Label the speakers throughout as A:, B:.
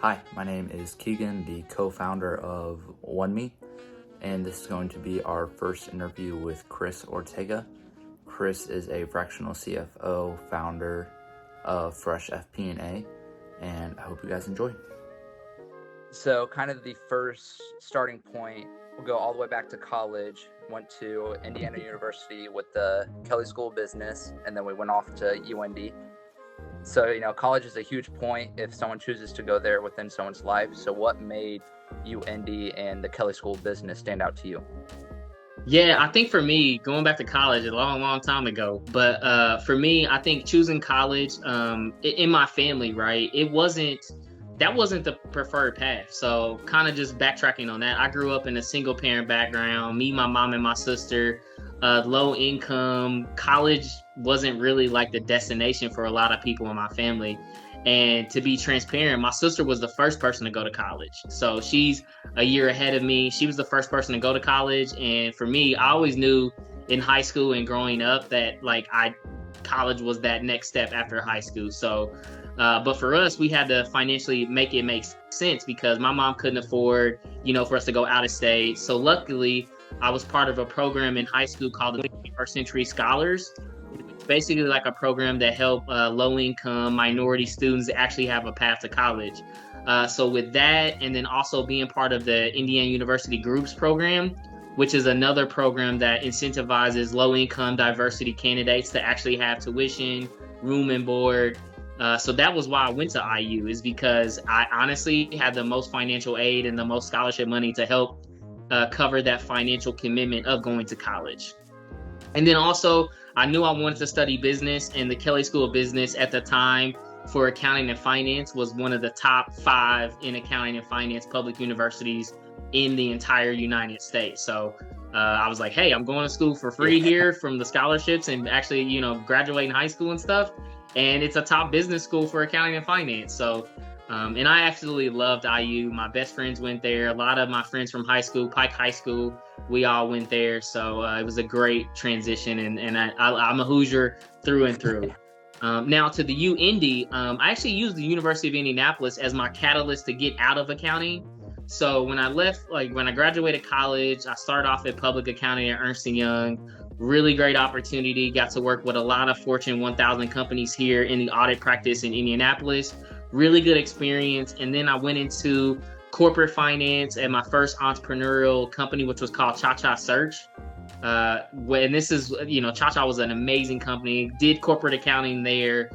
A: Hi, my name is Keegan, the co-founder of OneMe, and this is going to be our first interview with Chris Ortega. Chris is a fractional CFO, founder of Fresh FP&A, and I hope you guys enjoy. So kind of the first starting point, we'll go all the way back to college, went to Indiana University with the Kelley School of Business, and then we went off to UND. So, college is a huge point if someone chooses to go there within someone's life. So what made UND and the Kelley School of Business stand out to you?
B: Yeah, I think for me, going back to college a long time ago, but for me, I think choosing college in my family, right, that wasn't the preferred path. So kind of just backtracking on that, I grew up in a single parent background, me, my mom, and my sister, low income. College wasn't really like the destination for a lot of people in my family. And to be transparent, my sister was the first person to go to college. So she's a year ahead of me. She was the first person to go to college. And for me, I always knew in high school and growing up that college was that next step after high school. So, but for us, we had to financially make it make sense because my mom couldn't afford, for us to go out of state. So luckily, I was part of a program in high school called the 21st Century Scholars. Basically like a program that helped low-income minority students actually have a path to college. So with that, and then also being part of the Indiana University Groups program, which is another program that incentivizes low-income diversity candidates to actually have tuition, room and board. So that was why I went to IU, is because I honestly had the most financial aid and the most scholarship money to help cover that financial commitment of going to college. And then also, I knew I wanted to study business, and the Kelley School of Business at the time for accounting and finance was one of the top 5 in accounting and finance public universities in the entire United States. So I was like, hey, I'm going to school for free here from the scholarships and actually, graduating high school and stuff. And it's a top business school for accounting and finance. So, and I absolutely loved IU. My best friends went there. A lot of my friends from high school, Pike High School, we all went there. So it was a great transition. And I'm a Hoosier through and through. Now to the UIndy, I actually used the University of Indianapolis as my catalyst to get out of accounting. So when I left, when I graduated college, I started off at public accounting at Ernst & Young. Really great opportunity. Got to work with a lot of Fortune 1000 companies here in the audit practice in Indianapolis. Really good experience. And then I went into corporate finance at my first entrepreneurial company, which was called Cha-Cha Search. When this is, Cha-Cha was an amazing company, did corporate accounting there.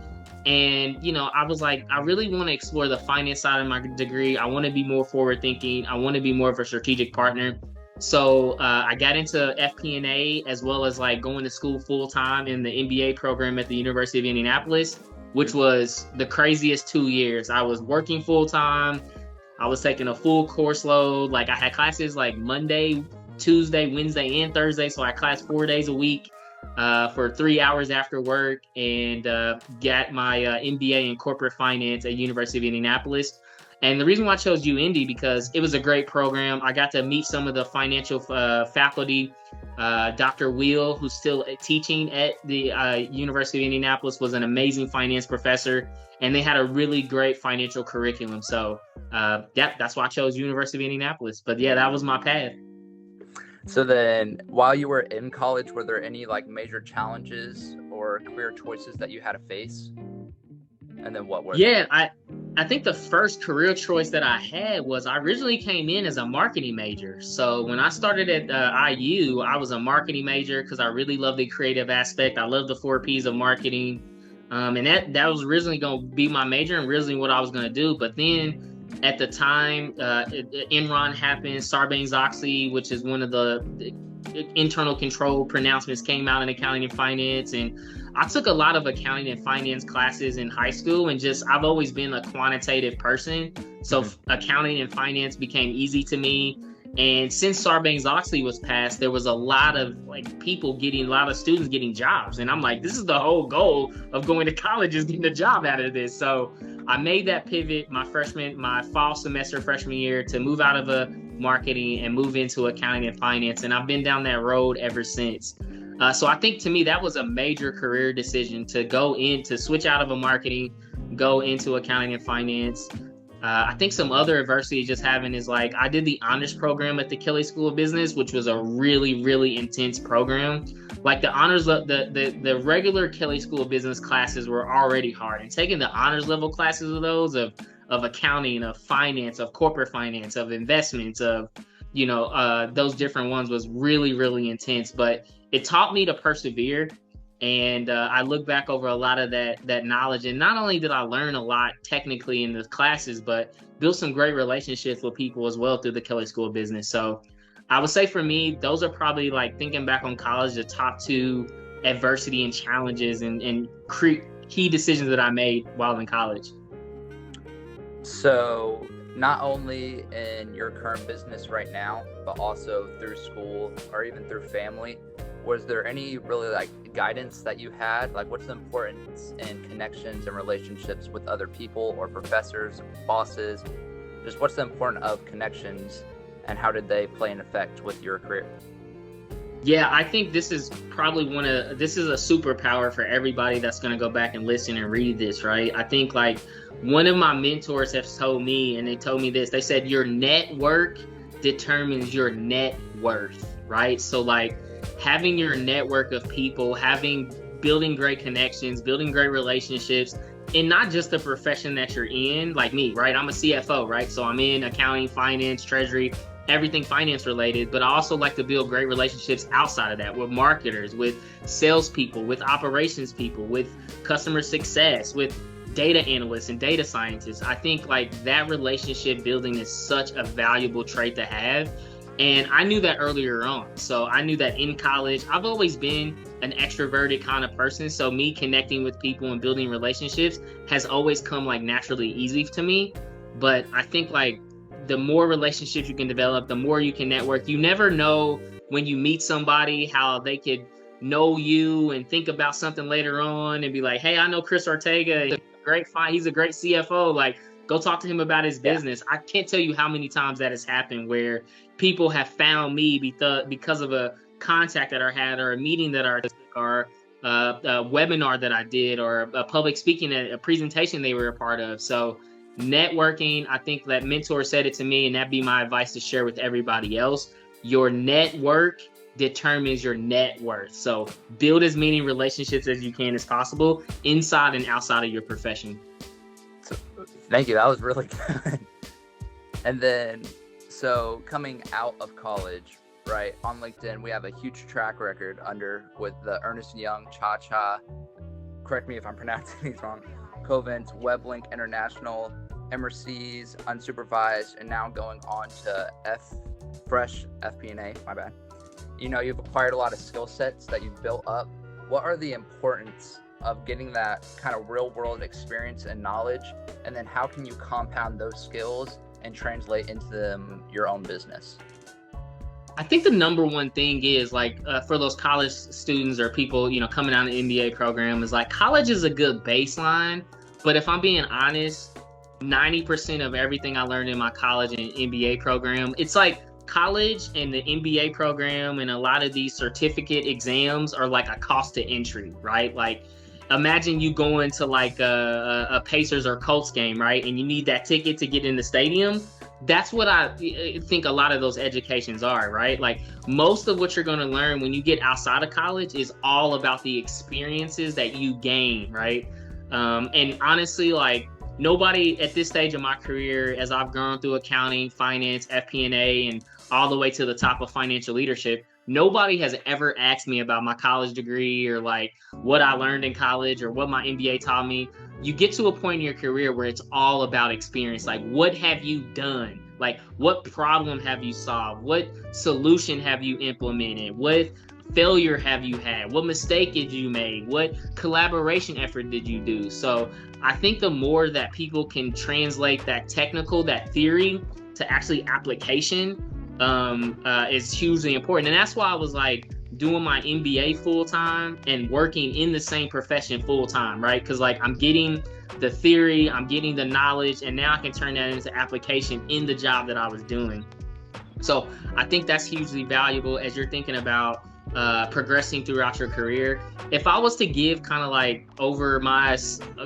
B: And, I was like, I really want to explore the finance side of my degree. I want to be more forward thinking. I want to be more of a strategic partner. So I got into FP&A as well as going to school full time in the MBA program at the University of Indianapolis, which was the craziest 2 years. I was working full time. I was taking a full course load. I had classes Monday, Tuesday, Wednesday, and Thursday. So I had class 4 days a week for 3 hours after work, and got my MBA in corporate finance at University of Indianapolis. And the reason why I chose UIndy, because it was a great program. I got to meet some of the financial faculty. Dr. Wheel, who's still teaching at the University of Indianapolis, was an amazing finance professor, and they had a really great financial curriculum. So that's why I chose University of Indianapolis. But yeah, that was my path.
A: So then, while you were in college, were there any major challenges or career choices that you had to face? And then what were
B: they? I think the first career choice that I had was I originally came in as a marketing major. So when I started at IU, I was a marketing major because I really love the creative aspect. I love the 4 Ps of marketing. And that was originally going to be my major and originally what I was going to do. But then at the time, Enron happened, Sarbanes-Oxley, which is one of the internal control pronouncements, came out in accounting and finance. And I took a lot of accounting and finance classes in high school, and I've always been a quantitative person. So accounting and finance became easy to me. And since Sarbanes-Oxley was passed, there was a lot of a lot of students getting jobs. And I'm like, this is the whole goal of going to college, is getting a job out of this. So I made that pivot my fall semester freshman year to move out of marketing and move into accounting and finance. And I've been down that road ever since. So I think to me, that was a major career decision to switch out of marketing, go into accounting and finance. I think some other adversity just having is like I did the honors program at the Kelly School of Business, which was a really, really intense program. Like the honors, the regular Kelly School of Business classes were already hard, and taking the honors level classes of those of accounting, of finance, of corporate finance, of investments, of those different ones was really, really intense. But it taught me to persevere. And I look back over a lot of that knowledge, and not only did I learn a lot technically in the classes, but build some great relationships with people as well through the Kelly School of Business. So I would say for me, those are probably, like, thinking back on college, the top two adversity and challenges and key decisions that I made while in college.
A: So not only in your current business right now, but also through school or even through family, was there any really like guidance that you had? Like, what's the importance in connections and relationships with other people or professors, bosses? Just what's the importance of connections, and how did they play an effect with your career?
B: Yeah, I think this is probably this is a superpower for everybody that's going to go back and listen and read this, right? I think, like, one of my mentors has told me, and they told me this, they said, your network determines your net worth, right? So, like, having your network of people, building great connections, building great relationships, and not just the profession that you're in, like me, right? I'm a CFO, right? So I'm in accounting, finance, treasury, everything finance related, but I also like to build great relationships outside of that with marketers, with salespeople, with operations people, with customer success, with data analysts and data scientists. I think, like, that relationship building is such a valuable trait to have. And I knew that earlier on. So I knew that in college. I've always been an extroverted kind of person. So me connecting with people and building relationships has always come, like, naturally easy to me. But I think, like, the more relationships you can develop, the more you can network. You never know when you meet somebody how they could know you and think about something later on and be like, hey, I know Chris Ortega. He's a great CFO. Like, go talk to him about his business. I can't tell you how many times that has happened where people have found me because of a contact that I had, or a meeting that I took, or a webinar that I did, or a public speaking, a presentation they were a part of. So networking, I think that mentor said it to me, and that'd be my advice to share with everybody else. Your network determines your net worth. So build as many relationships as you can as possible, inside and outside of your profession.
A: So, thank you. That was really good. And then, so coming out of college, right, on LinkedIn, we have a huge track record with the Ernst & Young, Cha-Cha, correct me if I'm pronouncing these wrong, Covent, WebLink International, Emercies, Unsupervised, and now going on to Fresh FP&A, my bad. You've acquired a lot of skill sets that you've built up. What are the importance of getting that kind of real world experience and knowledge? And then how can you compound those skills and translate into your own business?
B: I think the number one thing is, like, for those college students or people, coming out of the MBA program, is like, college is a good baseline. But if I'm being honest, 90% of everything I learned in my college and MBA program, it's like college and the MBA program and a lot of these certificate exams are like a cost to entry, right? Like, imagine you going to like a Pacers or Colts game, right? And you need that ticket to get in the stadium. That's what I think a lot of those educations are, right? Like, most of what you're going to learn when you get outside of college is all about the experiences that you gain, right? And honestly, like, nobody at this stage of my career, as I've gone through accounting, finance, FP&A, and all the way to the top of financial leadership, nobody has ever asked me about my college degree or like what I learned in college or what my MBA taught me. You get to a point in your career where it's all about experience. Like, what have you done? Like, what problem have you solved? What solution have you implemented? What failure have you had? What mistake did you make? What collaboration effort did you do? So I think the more that people can translate that theory to actually application is hugely important. And that's why I was like doing my MBA full time and working in the same profession full time, right? Because like I'm getting the theory, I'm getting the knowledge, and now I can turn that into application in the job that I was doing. So I think that's hugely valuable as you're thinking about progressing throughout your career. If I was to give kind of like over my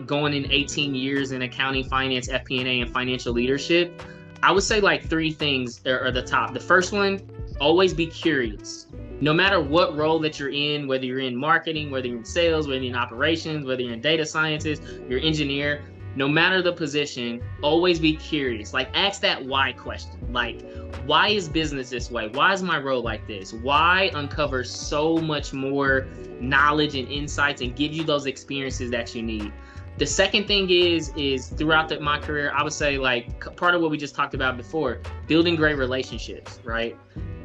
B: going in 18 years in accounting, finance, FP&A, and financial leadership, I would say like three things are the top. The first one, always be curious. No matter what role that you're in, whether you're in marketing, whether you're in sales, whether you're in operations, whether you're in data scientist, you're engineer, no matter the position, always be curious. Like, ask that why question. Like, why is business this way? Why is my role like this? Why uncover so much more knowledge and insights and give you those experiences that you need? The second thing is throughout my career, I would say, like, part of what we just talked about before, building great relationships, right?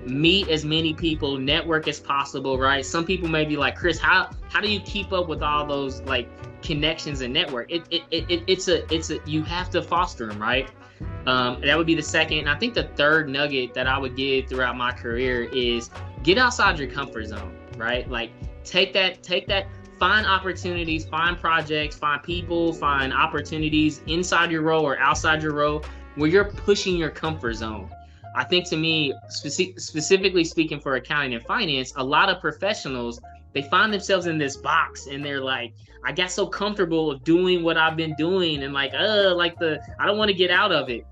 B: Meet as many people, network as possible, right? Some people may be like, Chris, how do you keep up with all those like connections and network? It's a you have to foster them, right? That would be the second. And I think the third nugget that I would give throughout my career is get outside your comfort zone, right? Like take that, find opportunities, find projects, find people, find opportunities inside your role or outside your role where you're pushing your comfort zone. I think to me, specifically speaking for accounting and finance, a lot of professionals, they find themselves in this box and they're like, I got so comfortable of doing what I've been doing and I don't want to get out of it.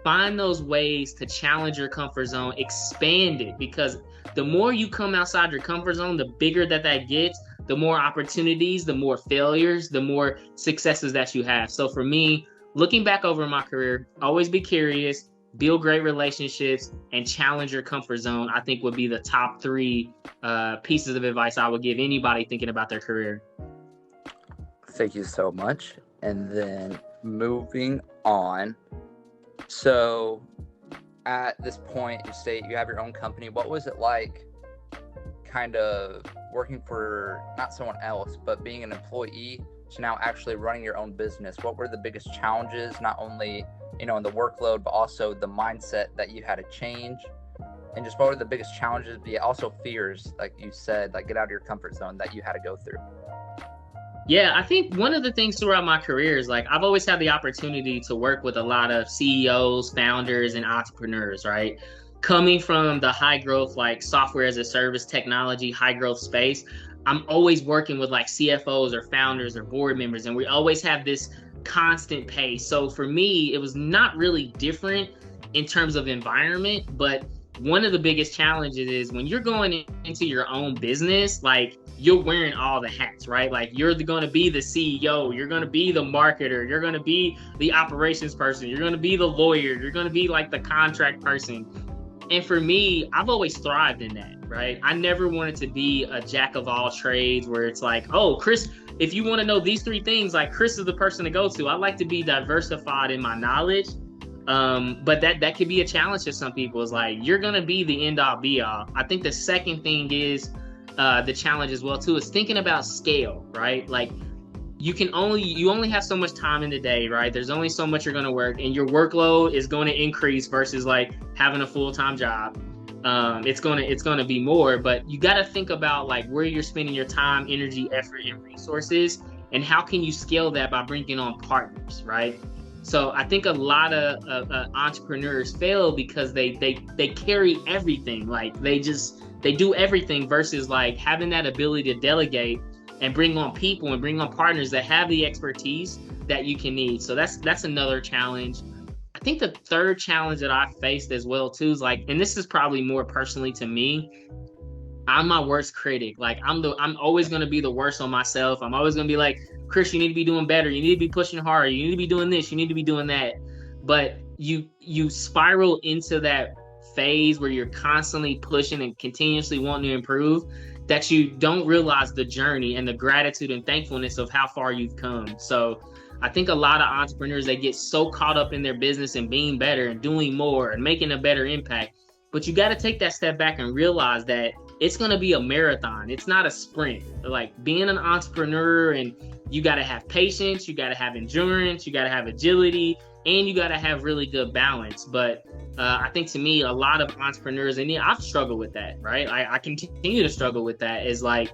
B: Find those ways to challenge your comfort zone, expand it, because the more you come outside your comfort zone, the bigger that gets, the more opportunities, the more failures, the more successes that you have. So for me, looking back over my career, always be curious, build great relationships, and challenge your comfort zone, I think would be the top three pieces of advice I would give anybody thinking about their career.
A: Thank you so much. And then moving on. So at this point, you say you have your own company. What was it like kind of working for not someone else, but being an employee to now actually running your own business? What were the biggest challenges, not only in the workload, but also the mindset that you had to change? And just what were the biggest challenges, but also fears, like you said, like get out of your comfort zone that you had to go through?
B: Yeah, I think one of the things throughout my career is like I've always had the opportunity to work with a lot of CEOs, founders, and entrepreneurs, right? Coming from the high growth, like software as a service, technology, high growth space, I'm always working with like CFOs or founders or board members, and we always have this constant pace. So for me, it was not really different in terms of environment, but one of the biggest challenges is when you're going into your own business, like you're wearing all the hats, right? Like you're going to be the CEO, you're going to be the marketer, you're going to be the operations person, you're going to be the lawyer, you're going to be like the contract person. And for me, I've always thrived in that, right? I never wanted to be a jack of all trades where it's like, oh, Chris, if you want to know these three things, like Chris is the person to go to. I like to be diversified in my knowledge. But that could be a challenge to some people. Is like, you're going to be the end all be all. I think the second thing is the challenge as well too, is thinking about scale, right? Like you only have so much time in the day, right? There's only so much you're going to work, and your workload is going to increase versus like having a full-time job. It's going to be more, but you got to think about like where you're spending your time, energy, effort, and resources, and how can you scale that by bringing on partners, right? So I think a lot of entrepreneurs fail because they carry everything, like they do everything versus like having that ability to delegate and bring on people and bring on partners that have the expertise that you can need. So that's another challenge. I think the third challenge that I faced as well too is like, and this is probably more personally to me, I'm my worst critic. Like I'm always going to be the worst on myself. I'm always going to be like, Chris, you need to be doing better. You need to be pushing harder. You need to be doing this. You need to be doing that. But you spiral into that phase where you're constantly pushing and continuously wanting to improve, that you don't realize the journey and the gratitude and thankfulness of how far you've come. So I think a lot of entrepreneurs, they get so caught up in their business and being better and doing more and making a better impact. But you got to take that step back and realize that it's going to be a marathon. It's not a sprint. Like being an entrepreneur, and you got to have patience, you got to have endurance, you got to have agility, and you got to have really good balance. But I think to me, a lot of entrepreneurs, and I've struggled with that, right? I continue to struggle with that, is like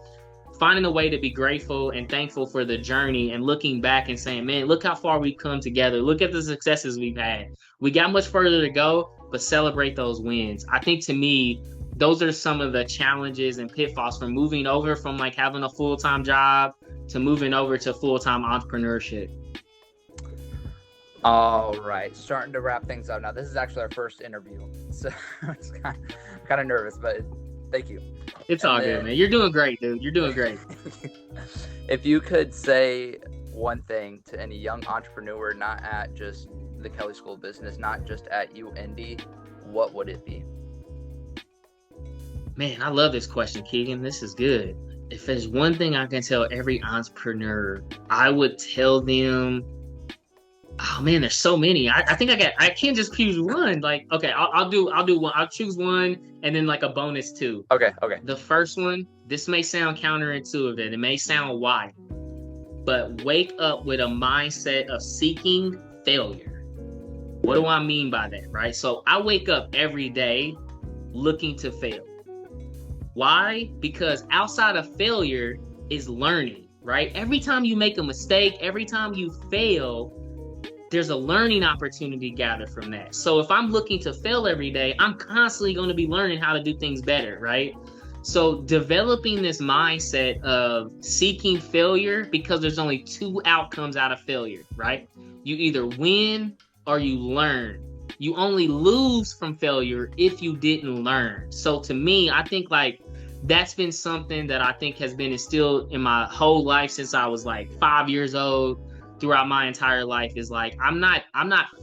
B: finding a way to be grateful and thankful for the journey and looking back and saying, man, look how far we've come together. Look at the successes we've had. We got much further to go, but celebrate those wins. I think to me, those are some of the challenges and pitfalls from moving over from like having a full-time job to moving over to full-time entrepreneurship.
A: All right, starting to wrap things up now. This is actually our first interview, so I'm kind of nervous, but thank you.
B: It's all good, man. You're doing great, dude. You're doing great.
A: If you could say one thing to any young entrepreneur, not at just the Kelley School of Business, not just at UIndy, what would it be?
B: Man, I love this question, Keegan. This is good. If there's one thing I can tell every entrepreneur, I would tell them, oh man, there's so many. I think I can't just choose one. Like, okay, I'll do one. I'll choose one and then like a bonus too.
A: Okay.
B: The first one, this may sound counterintuitive. It may sound wild, but wake up with a mindset of seeking failure. What do I mean by that, right? So I wake up every day looking to fail. Why? Because outside of failure is learning, right? Every time you make a mistake, every time you fail, there's a learning opportunity gathered from that. So if I'm looking to fail every day, I'm constantly going to be learning how to do things better, right? So developing this mindset of seeking failure, because there's only two outcomes out of failure, right? You either win or you learn. You only lose from failure if you didn't learn. So to me, I think like that's been something that I think has been instilled in my whole life since I was like 5 years old. Throughout my entire life is like, I'm not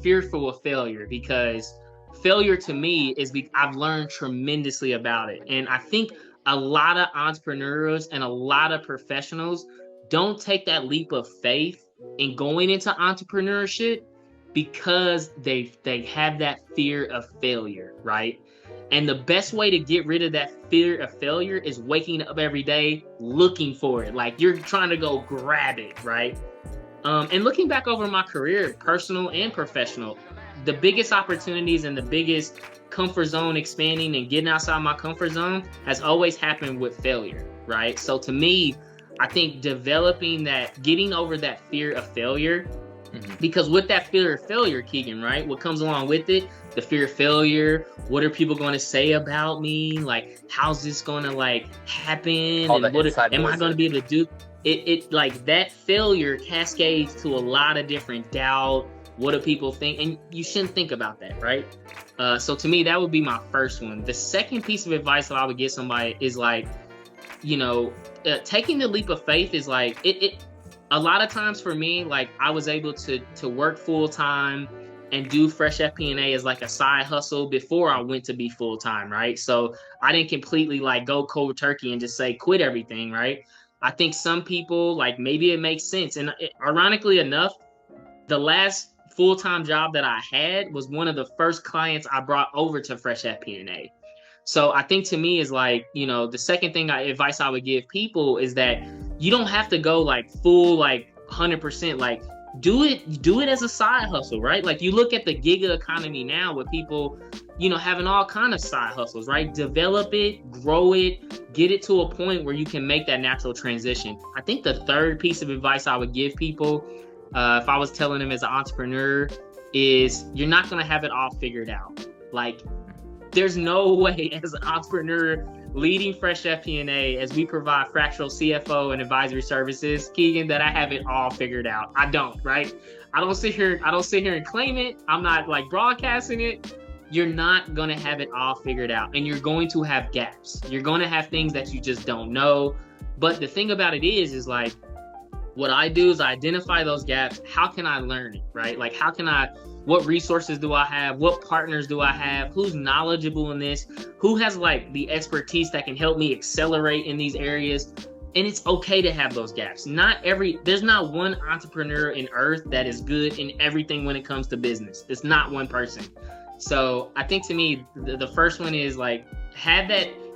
B: fearful of failure, because failure to me is I've learned tremendously about it. And I think a lot of entrepreneurs and a lot of professionals don't take that leap of faith in going into entrepreneurship because they have that fear of failure, right? And the best way to get rid of that fear of failure is waking up every day looking for it. Like you're trying to go grab it, right? And looking back over my career, personal and professional, the biggest opportunities and the biggest comfort zone expanding and getting outside my comfort zone has always happened with failure, right? So to me, I think developing that, getting over that fear of failure, because with that fear of failure, Keegan, right? What comes along with it? The fear of failure. What are people going to say about me? Like, how's this going to like happen?
A: All
B: and what am I going to be able to do? It like that failure cascades to a lot of different doubt. What do people think? And you shouldn't think about that, right? So to me, that would be my first one. The second piece of advice that I would give somebody is like, taking the leap of faith is like, a lot of times for me, like I was able to work full time and do Fresh FP&A as like a side hustle before I went to be full time, right? So I didn't completely like go cold turkey and just say quit everything, right? I think some people, like maybe it makes sense. And ironically enough, the last full-time job that I had was one of the first clients I brought over to Fresh FP&A. So I think to me is like, the second advice I would give people is that you don't have to go like full, like 100%, like do it as a side hustle, right? Like you look at the gig economy now with people, having all kind of side hustles, right? Develop it, grow it, get it to a point where you can make that natural transition. I think the third piece of advice I would give people, if I was telling them as an entrepreneur, is you're not going to have it all figured out. Like there's no way as an entrepreneur leading Fresh FP&A as we provide fractional CFO and advisory services, Keegan, that I have it all figured out. I don't, right? I don't sit here and claim it. I'm not like broadcasting it. You're not going to have it all figured out, and you're going to have gaps. You're going to have things that you just don't know. But the thing about it is like, what I do is I identify those gaps. How can I learn it, right? Like, what resources do I have? What partners do I have? Who's knowledgeable in this? Who has like the expertise that can help me accelerate in these areas? And it's okay to have those gaps. There's not one entrepreneur in earth that is good in everything when it comes to business. It's not one person. So I think to me, the first one is like,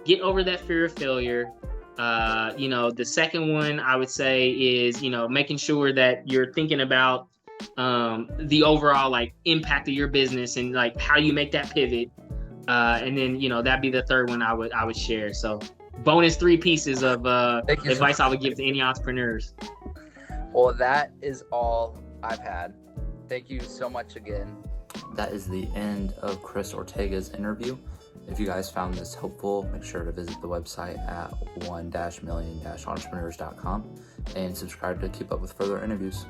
B: get over that fear of failure. The second one I would say is, making sure that you're thinking about the overall like impact of your business and like how you make that pivot. And then, that'd be the third one I would share. So bonus 3 pieces of advice I would give to any entrepreneurs.
A: Well, that is all I've had. Thank you so much again. That is the end of Chris Ortega's interview. If you guys found this helpful, make sure to visit the website at one-million-entrepreneurs.com and subscribe to keep up with further interviews.